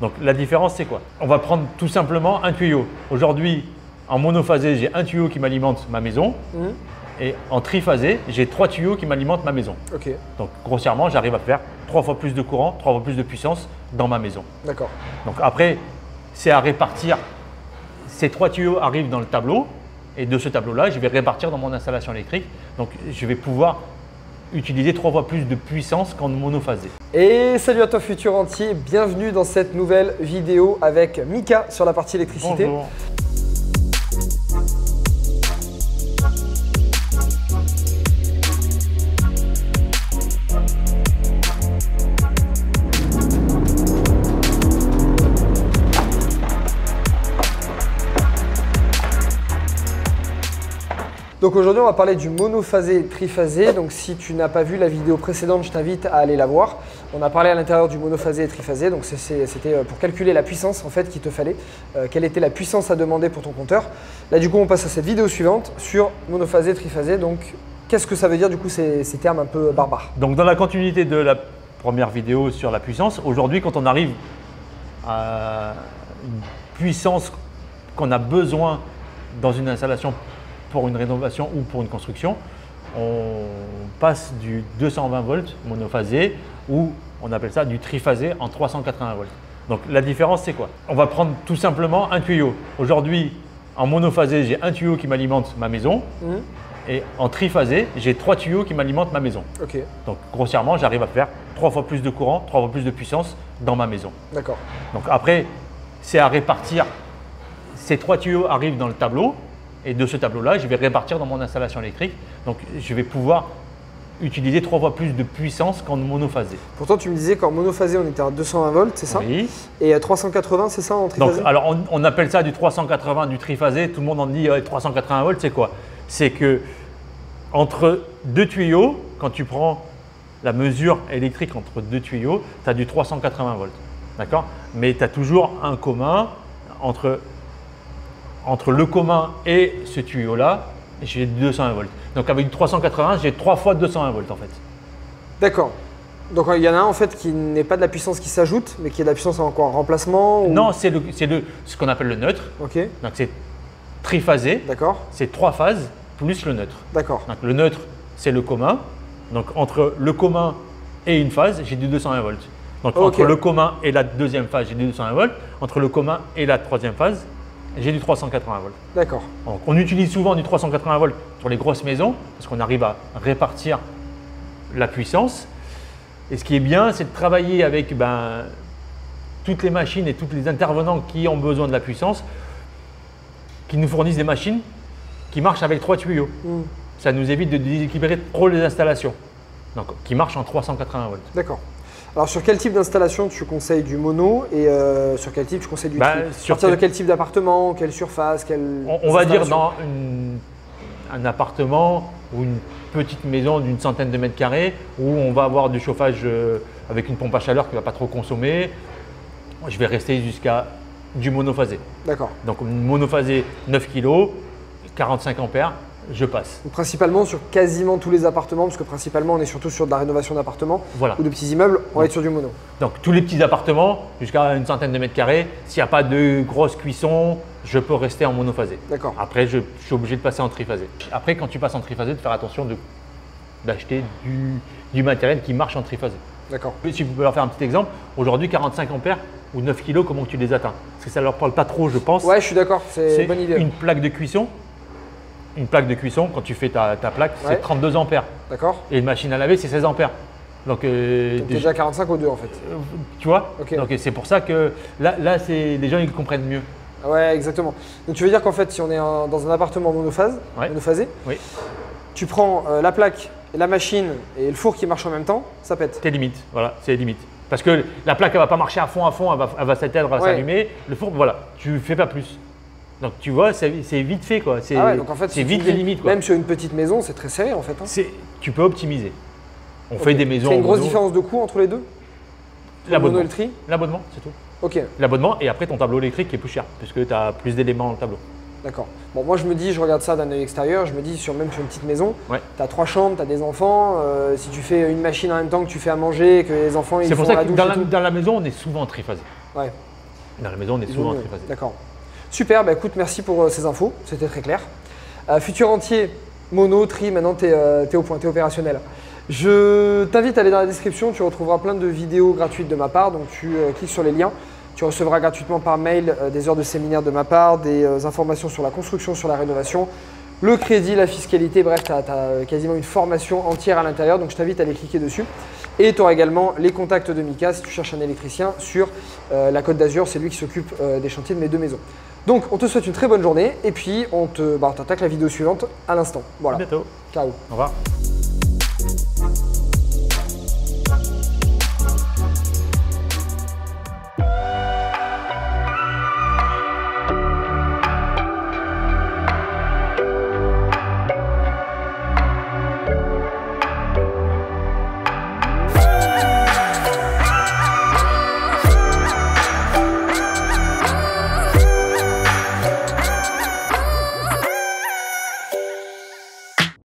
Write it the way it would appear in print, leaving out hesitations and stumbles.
Donc la différence, c'est quoi? On va prendre tout simplement un tuyau. Aujourd'hui, en monophasé, j'ai un tuyau qui m'alimente ma maison. Et en triphasé, j'ai 3 tuyaux qui m'alimentent ma maison. Ok. Donc grossièrement, j'arrive à faire 3 fois plus de courant, 3 fois plus de puissance dans ma maison. D'accord. Donc après, c'est à répartir. Ces 3 tuyaux arrivent dans le tableau. Et de ce tableau-là, je vais répartir dans mon installation électrique. Donc je vais pouvoir utiliser 3 fois plus de puissance qu'en monophasé. Et salut à toi futur entier, bienvenue dans cette nouvelle vidéo avec Mika sur la partie électricité. Bonjour. Donc aujourd'hui on va parler du monophasé et triphasé. Donc si tu n'as pas vu la vidéo précédente, je t'invite à aller la voir. On a parlé à l'intérieur du monophasé et triphasé. Donc c'était pour calculer la puissance en fait qu'il te fallait. Quelle était la puissance à demander pour ton compteur. Là du coup on passe à cette vidéo suivante sur monophasé et triphasé. Donc qu'est-ce que ça veut dire du coup ces termes un peu barbares? Donc dans la continuité de la première vidéo sur la puissance, aujourd'hui quand on arrive à une puissance qu'on a besoin dans une installation pour une rénovation ou pour une construction, on passe du 220 volts monophasé ou on appelle ça du triphasé en 380 volts. Donc la différence c'est quoi? On va prendre tout simplement un tuyau. Aujourd'hui en monophasé, j'ai un tuyau qui m'alimente ma maison et en triphasé, j'ai 3 tuyaux qui m'alimentent ma maison. Ok. Donc grossièrement, j'arrive à faire 3 fois plus de courant, 3 fois plus de puissance dans ma maison. D'accord. Donc après, c'est à répartir. Ces 3 tuyaux arrivent dans le tableau. Et de ce tableau-là, je vais répartir dans mon installation électrique. Donc, je vais pouvoir utiliser 3 fois plus de puissance qu'en monophasé. Pourtant, tu me disais qu'en monophasé, on était à 220 volts, c'est ça? Oui. Et à 380, c'est ça en triphasé? Donc, alors, on appelle ça du 380, du triphasé. Tout le monde en dit 380 volts, c'est quoi? C'est que entre 2 tuyaux, quand tu prends la mesure électrique entre 2 tuyaux, tu as du 380 volts. D'accord? Mais tu as toujours un commun entre le commun et ce tuyau-là, j'ai 220 volts. Donc avec 380, j'ai 3 fois 220 volts en fait. D'accord. Donc il y en a un en fait qui n'est pas de la puissance qui s'ajoute, mais qui est de la puissance en quoi? En remplacement ou... Non, c'est ce qu'on appelle le neutre. Ok. Donc c'est triphasé. D'accord. C'est 3 phases plus le neutre. D'accord. Donc le neutre, c'est le commun. Donc entre le commun et une phase, j'ai du 220 volts. Donc entre le commun et la deuxième phase, j'ai du 220 volts. Entre le commun et la troisième phase, j'ai du 380 volts. D'accord. Donc, on utilise souvent du 380 volts sur les grosses maisons parce qu'on arrive à répartir la puissance. Et ce qui est bien, c'est de travailler avec toutes les machines et tous les intervenants qui ont besoin de la puissance, qui nous fournissent des machines qui marchent avec 3 tuyaux. Ça nous évite de déséquilibrer trop les installations. Donc, qui marchent en 380 volts. D'accord. Alors sur quel type d'installation tu conseilles du mono et sur quel type tu conseilles du tri? À partir de quel type d'appartement, quelle surface, on va dire dans un appartement ou une petite maison d'une centaine de mètres carrés où on va avoir du chauffage avec une pompe à chaleur qui ne va pas trop consommer. Je vais rester jusqu'à du monophasé. D'accord. Donc monophasé 9 kg, 45 ampères. Je passe. Donc, principalement sur quasiment tous les appartements, parce que principalement on est surtout sur de la rénovation d'appartements ou de petits immeubles, on va être sur du mono. Donc tous les petits appartements, jusqu'à une centaine de mètres carrés, s'il n'y a pas de grosse cuisson, je peux rester en monophasé. D'accord. Après, je suis obligé de passer en triphasé. Après, quand tu passes en triphasé, de faire attention d'acheter du matériel qui marche en triphasé. D'accord. Si vous pouvez leur faire un petit exemple, aujourd'hui 45 ampères ou 9 kg, comment tu les atteins? Parce que ça ne leur parle pas trop, je pense. Ouais, je suis d'accord, c'est une bonne idée. Une plaque de cuisson. Une plaque de cuisson, quand tu fais ta plaque, c'est 32 ampères. D'accord. Et une machine à laver, c'est 16 ampères. Donc déjà 45 au 2 en fait. Tu vois? Okay. Donc c'est pour ça que là les gens ils comprennent mieux. Ouais, exactement. Donc tu veux dire qu'en fait, si on est dans un appartement monophasé, tu prends la plaque, la machine et le four qui marchent en même temps, ça pète. C'est limite, voilà, c'est limite. Parce que la plaque, elle va pas marcher à fond, elle va s'éteindre, elle va s'allumer. Le four, voilà, tu fais pas plus. Donc tu vois, c'est vite fait quoi. Donc en fait, c'est vite les limites quoi. Même sur une petite maison, c'est très serré en fait. Tu peux optimiser. On fait des maisons. C'est une grosse différence de coût entre les deux? L'abonnement. Le tri? L'abonnement, c'est tout. Ok. L'abonnement et après ton tableau électrique qui est plus cher puisque tu as plus d'éléments dans le tableau. D'accord. Bon, moi je me dis, je regarde ça d'un œil extérieur, je me dis même sur une petite maison, tu as 3 chambres, tu as des enfants, si tu fais une machine en même temps que tu fais à manger, que les enfants ils font la douche. C'est pour ça que dans la maison, on est souvent triphasé. Ouais. Dans la maison, on est souvent en triphasé. D'accord. Super, bah écoute, merci pour ces infos, c'était très clair. Futur entier, mono, tri, maintenant tu es au point, tu es opérationnel. Je t'invite à aller dans la description, tu retrouveras plein de vidéos gratuites de ma part, donc tu cliques sur les liens. Tu recevras gratuitement par mail des heures de séminaire de ma part, des informations sur la construction, sur la rénovation, le crédit, la fiscalité, bref, tu as quasiment une formation entière à l'intérieur, donc je t'invite à aller cliquer dessus. Et tu auras également les contacts de Mika si tu cherches un électricien sur la Côte d'Azur, c'est lui qui s'occupe des chantiers de mes 2 maisons. Donc on te souhaite une très bonne journée et puis on t'attaque la vidéo suivante à l'instant. Voilà. À bientôt. Ciao. Au revoir.